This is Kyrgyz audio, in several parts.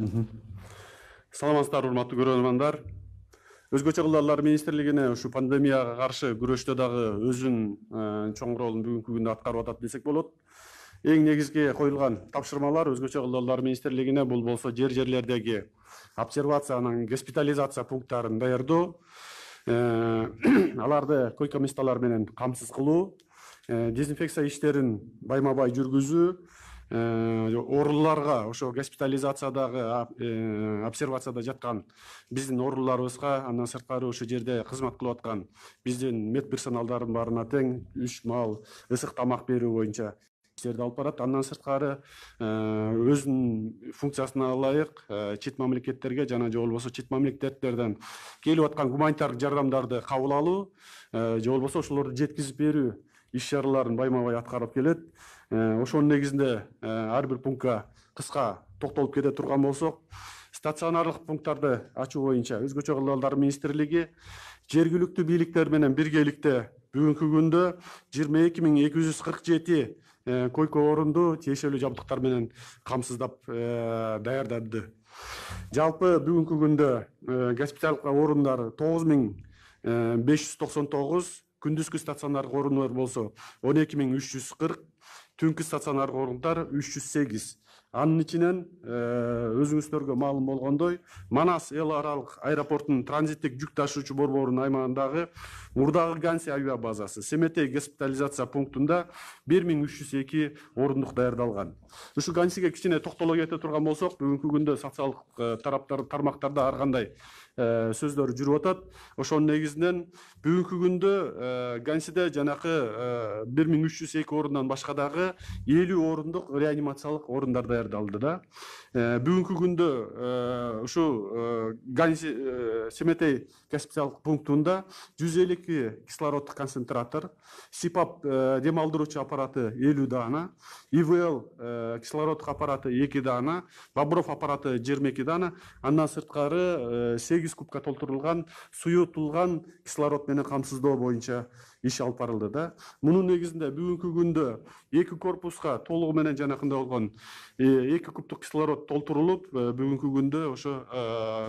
Саламатсыздар, урматтуу көрөрмандар. Өзгөчө кылдаалар министрлигине ушу пандемияга каршы күрөштө дагы өзүнүн чоң ролун бүгүнкү күндө аткарып атат десек болот. Эң негизги коюлган тапшырмалар өзгөчө кылдаалар министрлигине бул болсо жерлердеги обсервация анан госпитализация пункттарын даярдоо, аларды койка месталар менен камсыз кылуу, дезинфекция иштерин байма бай жүргүзүү, ооруларга ошо госпитализациядагы обсервацияда жаткан биздин ооруларыбызга андан сырткары ошол жерде кызмат кылып аткан биздин мед персоналдардын баарына тең үч маал ысык тамак берүү боюнча иштерди алып барат. Андан сырткары өзүнүн функциясына ылайык чет мамлекеттерге жана же болбосо чет мамлекеттерден келип аткан гуманитардык жардамдарды кабыл алуу, же болбосо ошолорду жеткизип берүү иш чараларын байма бай аткарып келет. Ошонун негизинде ар бир пунктка кыска токтолуп кете турган болсок, стационарлык пункттарды ачуу боюнча өзгөчө кылдаалдар министрлиги жергиликтүү бийликтер менен биргеликте бүгүнкү күндө 22.247 койка орунду тиешелүү жабдыктар менен камсыздап даярдады. Жалпы бүгүнкү күндө госпиталдык орундар 9.599, күндүзгү стационардык орундар болсо 12.340, түнкү стационардык орундар 308. Анын ичинен өзүңүздөргө маалым болгондой, Манас эл аралык аэропортунун транзиттик жүк ташуучу борборунун аймагындагы мурдагы Ганси авиа базасы Семетей госпитализация пунктунда 1302 орундук даярдалган. Ушу Гансиге кичине токтоло кете турган болсок, бүгүнкү күндө социалдык тармактарда ар кандай сөздөр жүрүп атат. Ошонун негизинен бүгүнкү күндө Гансиде жанакы 1302 орундан башка дагы 50 орундук реанимациялык орундар даярдалды да. Бүгүнкү күндө ушу Ганси Семетей госпиталдык пунктунда 152 кислороддук концентратор, СИПАП дем алдыруучу аппараты 50 дана, ИВЛ кислороддук аппараты 2 дана, Бобров аппараты 22 дана, андан сырткары 8 кубка толтурулган суюутулган кислород менен камсыздоо боюнча иш алып барылды да. Мунун негизинде бүгүнкү күндө 2 корпуска толугу менен жанакында болгон 2 кубтук кислород толтурулуп, бүгүнкү күндө ошо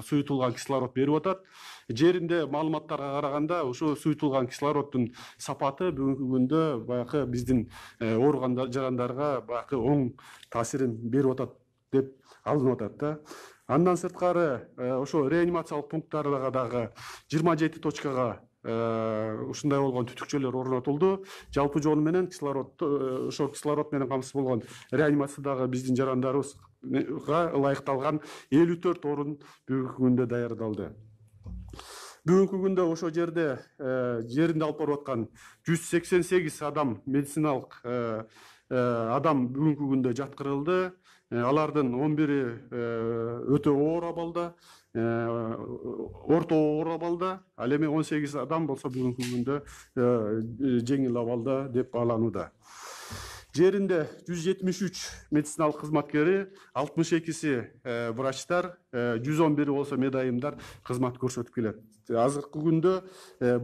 суюутулган кислород берип атат. Жеринде маалыматтарга караганда ошо суюутулган кислороддун сапаты бүгүнкү күндө баягы биздин ооруган жарандарга баягы оң таасирин берип атат деп алынып атат да. Андан сырткары ошо реанимациялык пункттарга дагы 27 точкага ушундай болгон түтүкчөлөр орнотулду. Жалпы жолу менен ошо кислород менен камсыз болгон реанимациядагы биздин жарандарыбызга ылайыкталган 54 орун бүгүнкү күндө даярдалды. Бүгүнкү күндө ошо жерде жеринде алып барып аткан 188 адам медициналык адам бүгүнкү күндө жаткырылды. Алардын 11 өтө оор абалда, орто оор абалда, ал эми 18 адам болсо бүгүнкү күндө жеңил абалда деп бааланууда. Жеринде 173 медициналык кызматкери, 62-си врачтар, 111 болсо медайымдар кызмат көрсөтүп келет. Азыркы күндө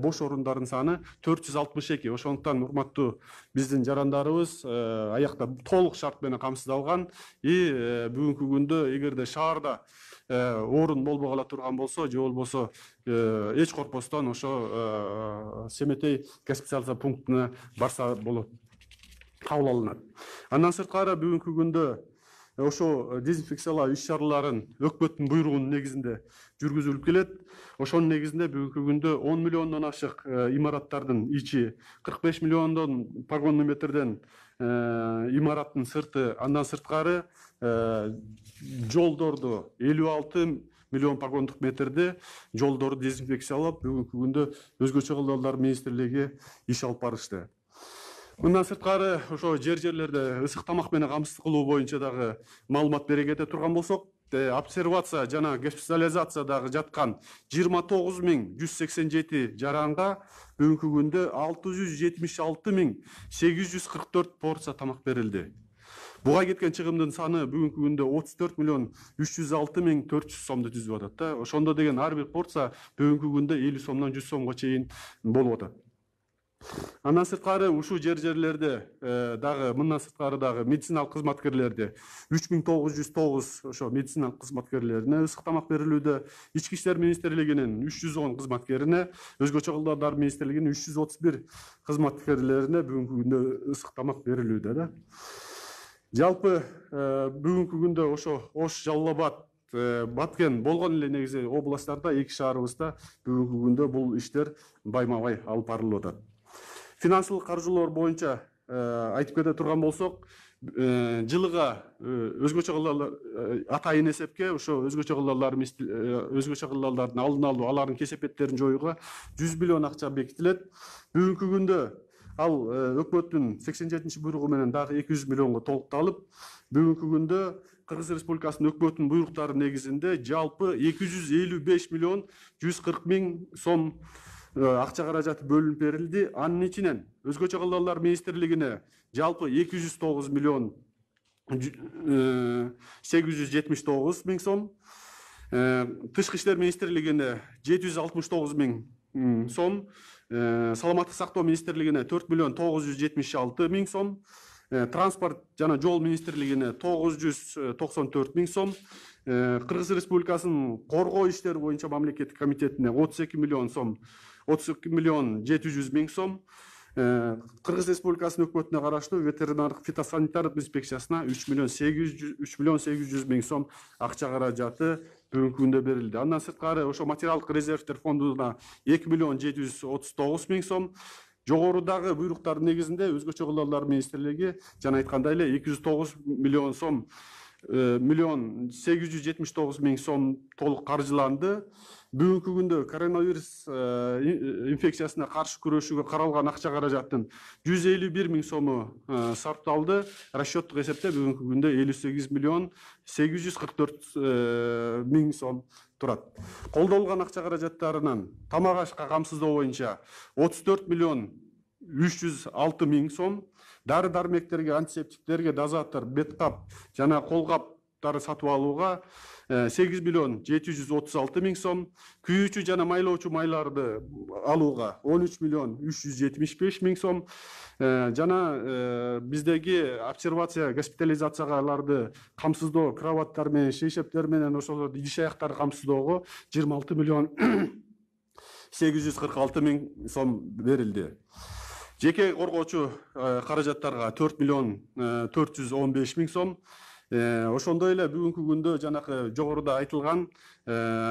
бош орундардын саны 462. Ошондуктан урматтуу биздин жарандарыбыз аякта толук шарт менен камсыздалган. Бүгүнкү күндө эгерде шаарда орун болбогола турган болсо, же болбосо эч коркпостон ошо Семетей госпитализация пунктуна барса болот, кабыл алынат. Андан сырткары бүгүнкү күндө ошо дезинфекциялоо иш чараларын өкмөттүн буйругунун негизинде жүргүзүлүп келет. Ошонун негизинде бүгүнкү күндө 10 миллиондон ашык имараттардын ичи, 45 миллиондон погонный метрден имараттын сырты, андан сырткары жолдорду 56 миллион погондук метрде жолдорду дезинфекциялап бүгүнкү күндө өзгөчө кылдаалдар министрлиги иш алып барышты. Мындан сырткары ошо жерлерде ысык тамак менен камсыз кылуу боюнча дагы маалымат бере кете турган болсок, обсервация жана госпитализациядагы жаткан 29.187 жаранга бүгүнкү күндө 676.844 порция тамак берилди. Буга кеткен чыгымдын саны бүгүнкү күндө 34.306.400 сомду түзүп атат да. Ошондо деген ар бир порция бүгүнкү күндө 50 сомдон 100 сомго чейин болуп атат. Андан сырткары ушул жерлерде дагы мындан сырткары дагы медициналык кызматкерлерди 3909 ошо медициналык кызматкерлерине ысык тамак берилүүдө, Ички иштер министрлигинин 310 кызматкерине, өзгөчө кылдарлар министрлигинин 331 кызматкерлерине бүгүнкү күндө ысык тамак берилүүдө да. Жалпы бүгүнкү күндө ошо Ош, Жалал абад, Баткен болгон эле негизи областтарда, эки шаарыбызда бүгүнкү күндө бул иштер байма-бай алып барылып атат. Финансылык каржылоо боюнча айтып кете турган болсок, жылыга өзгөчө кылдарлар атайын эсепке ошо өзгөчө кылдарлардын алдын алуу, алардын кесепеттерин жоюуга 100 миллион акча бекитилет. Бүгүнкү күндө ал өкмөттүн 87 буйругу менен дагы 200 миллионго толукталып, бүгүнкү күндө Кыргыз Республикасынын өкмөттүнүн буйруктары негизинде жалпы 255 миллион 140 миң сом акча каражаты бөлүнүп берилди. Анын ичинен өзгөчө кылдарлар министрлигине жалпы 209 миллион 879 миң сом, Тышкы иштер министрлигине 769 миң сом, Саламаттык сактоо министрлигине 4 миллион 976 миң сом, Транспорт жана жол министрлигине 994 миң сом, Кыргыз Республикасынын коргоо иштери боюнча мамлекеттик комитетине 32 миллион сом, 32 миллион 700 миң сом, Кыргыз Республикасынын өкмөтүнө караштуу ветеринардык фитосанитардык инспекциясына 3 миллион 800 миң сом акча каражаты бүгүнкү күндө берилди. Андан сырткары ошо материалдык резервдер фондуна 2 миллион 739 миң сом, жогорудагы буйруктардын негизинде өзгөчө кылдарлар министрлиги жана айткандай эле 209 миллион сом, миллион 879 миң сом толук каржыланды. Бүгүнкү күндө коронавирус инфекциясына каршы күрөшүүгө каралган акча каражаттын 151 миң сому сарпталды. Расчеттук эсепте бүгүнкү күндө 58 миллион 844 миң сом турат. Колдолгон акча каражаттарынан тамак ашка камсыздоо боюнча 34 миллион 306 миң сом, дары дармектерге, антисептиктерге, дозатор, беткап жана колгаптарды сатып алууга 8 миллион 736 миң сом, күйүүчү жана майлоочу майларды алууга 13 миллион 375 миң сом, жана биздеги обсервация, госпитализацияларды камсыздоо, кроваттар менен, шейшептер менен, ошолорду идиш аяктарды камсыздоого 26 миллион 846 миң сом берилди. Жеке коргоочу каражаттарга 4 миллион 415 миң сом. Ошондой эле бүгүнкү күндө жанакы жогоруда айтылган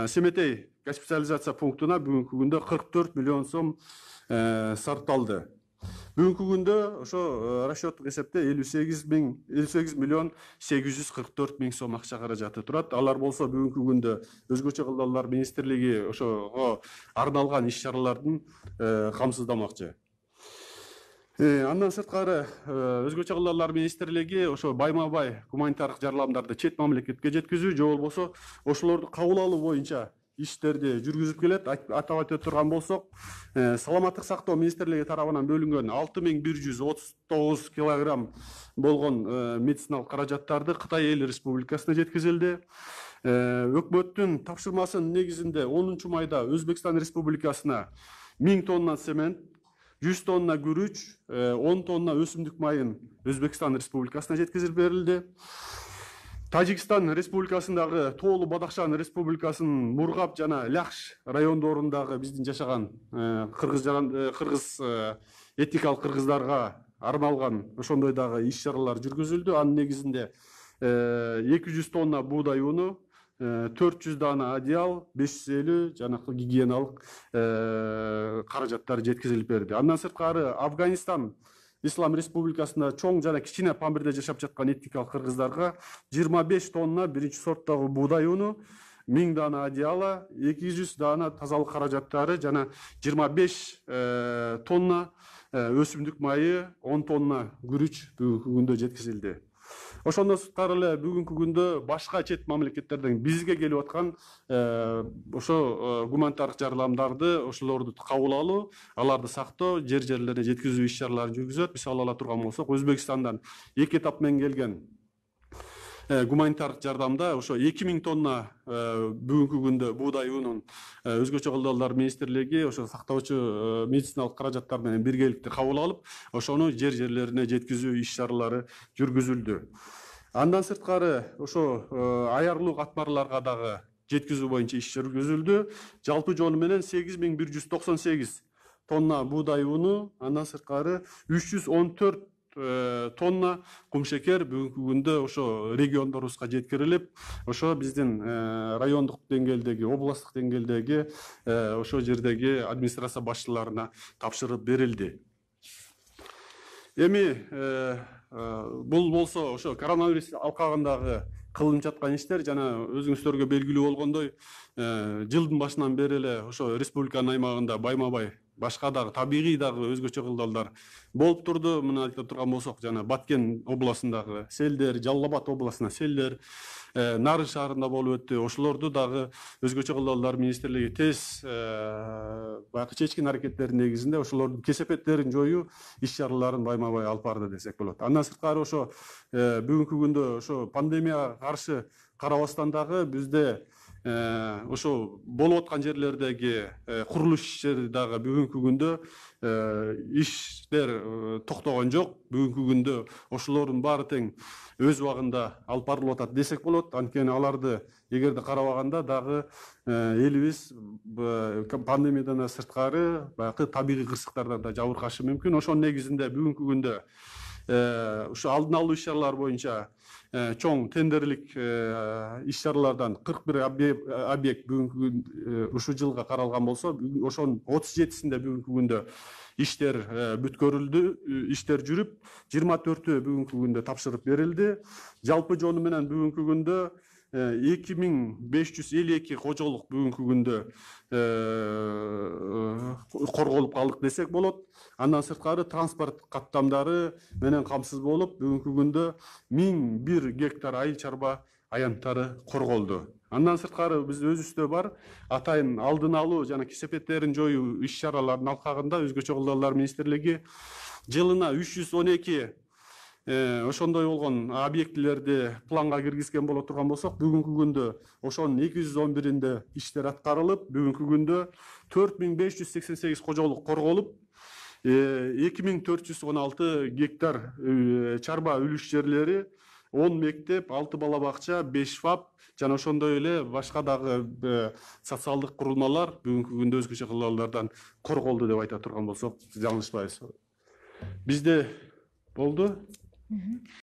Семетей госпитализация пунктуна бүгүнкү күндө 44 миллион сом сарпталды. Бүгүнкү күндө ошо расчеттук эсепте 58 миллион 844 миң сом акча каражаты турат. Алар болсо бүгүнкү күндө өзгөчө кылдарлар министрлиги ошого арналган иш чаралардын камсыздамакчы. Андан сырткары өзгөчө кылдарлар министрлиги ошо байма-бай гуманитардык жардамдарды чет мамлекетке жеткизүү же болбосо ошолорду кабыл алуу боюнча иштерди жүргүзүп келет. Атап айта турган болсок, Саламаттык сактоо министрлиги тарабынан бөлүнгөн 6139 килограмм болгон медициналык каражаттарды Кытай эл республикасына жеткизилди. Өкмөттүн тапшырмасынын негизинде 10 майда Өзбекстан республикасына 1000 тонна цемент, 100 тонна күрүч, 10 тонна өсүмдүк майын Өзбекстан республикасына жеткизилип берилди. Тажикстан республикасындагы Тоолу Бадакшан республикасынын Мургап жана Ляхш райондорундагы биздин жашаган кыргыз этникалык кыргыздарга арналган ошондой дагы иш чаралар жүргүзүлдү. Анын негизинде 200 тонна буудай уну, 400 дана одеял, 550 жанакы гигиеналык каражаттар жеткизилип берди. Андан сырткары Афганистан Ислам Республикасында чоң жана кичине Памирде жашап жаткан этникалык кыргыздарга 25 тонна биринчи сорттогу буудай уну, 1000 дана одеяло, 200 дана тазалык каражаттары жана 25 тонна өсүмдүк майы, 10 тонна күрүч бүгүнкү күндө жеткизилди. Ошондон сырткары эле бүгүнкү күндө башка чет мамлекеттерден бизге келип аткан ошо гуманитардык жардамдарды, ошолорду кабыл алуу, аларды сактоо, жерлерге жеткизүү иш чараларын жүргүзөт. Мисалы ала турган болсок, Өзбекстандан 2 этап менен келген гуманитардык жардамда ошо 2000 тонна бүгүнкү күндө буудай унун өзгөчө колдоолор министрлиги ошо сактоочу медициналык каражаттар менен биргеликте кабыл алып, ошону жерлерине жеткизүү иш чаралары жүргүзүлдү. Андан сырткары ошо аярлуу катмарларга дагы жеткизүү боюнча иш жүргүзүлдү. Жалпы жолу менен 8198 тонна буудай уну, андан сырткары 314 тонна кумшекер бүгүнкү күндө ошо региондорубузга жеткирилип, ошо биздин райондук деңгээлдеги, областтык деңгээлдеги ошо жердеги администрация башчыларына тапшырып берилди. Эми бул болсо ошо коронавирус алкагындагы кылынып жаткан иштер, жана өзүңүздөргө белгилүү болгондой, жылдын башынан бери эле ошо республиканын аймагында байма-бай башка дагы табигый дагы өзгөчө кылдалдар болуп турду. Мына айта турган болсок, жана Баткен областындагы селдер, Жалал Абад областына селдер, Нарын шаарында болуп өттү. Ошолорду дагы өзгөчө кылдалдар министрлиги тез баягы чечкен аракеттердин негизинде ошолордун кесепеттерин жоюу иш чараларын байма-бай алып барды десек болот. Андан сырткары ошо бүгүнкү күндө ошо пандемияга каршы карабастан дагы бизде ошо болуп аткан жерлердеги курулуш иштери дагы бүгүнкү күндө иштер токтогон жок. Бүгүнкү күндө ошолордун баары тең өз убагында алып барылып атат десек болот. Анткени аларды эгерде карабаганда дагы элибиз пандемиядан сырткары баягы табигый кырсыктардан да жабыркашы мүмкүн. Ошонун негизинде бүгүнкү күндө ушу алдын алуу иш чаралары боюнча чоң тендерлик иш чаралардан 41 объект бүгүнкү ушу жылга каралган болсо, ошонун 37синде бүгүнкү күндө иштер бүткөрүлдү, иштер жүрүп, 24-ü бүгүнкү күндө тапшырып берилди. Жалпы жолу менен бүгүнкү күндө 2552 кожолук бүгүнкү күндө корголуп калдык десек болот. Андан сырткары транспорт каттамдары менен камсыз болуп, бүгүнкү күндө 1001 гектар айыл чарба аянттары корголду. Андан сырткары биз өзүбүздө бар атайын алдын алуу жана кесепеттерин жоюу иш чараларынын алкагында өзгөчө колдоолор министрлиги жылына 312 ошондой болгон объектилерди планга киргизген боло турган болсок, бүгүнкү күндө ошонун 211-inde иштер аткарылып, бүгүнкү күндө 4588 кожолук корголуп, 2416 гектар чарба үлүш жерлери, 10 мектеп, 6 бала бакча, 5 ФАП жана ошондой эле башка дагы социалдык курулмалар бүгүнкү күндө өзгөчө кылдалдардан корголду деп айта турган болсок, жаңылышпайбыз. Бизде болду.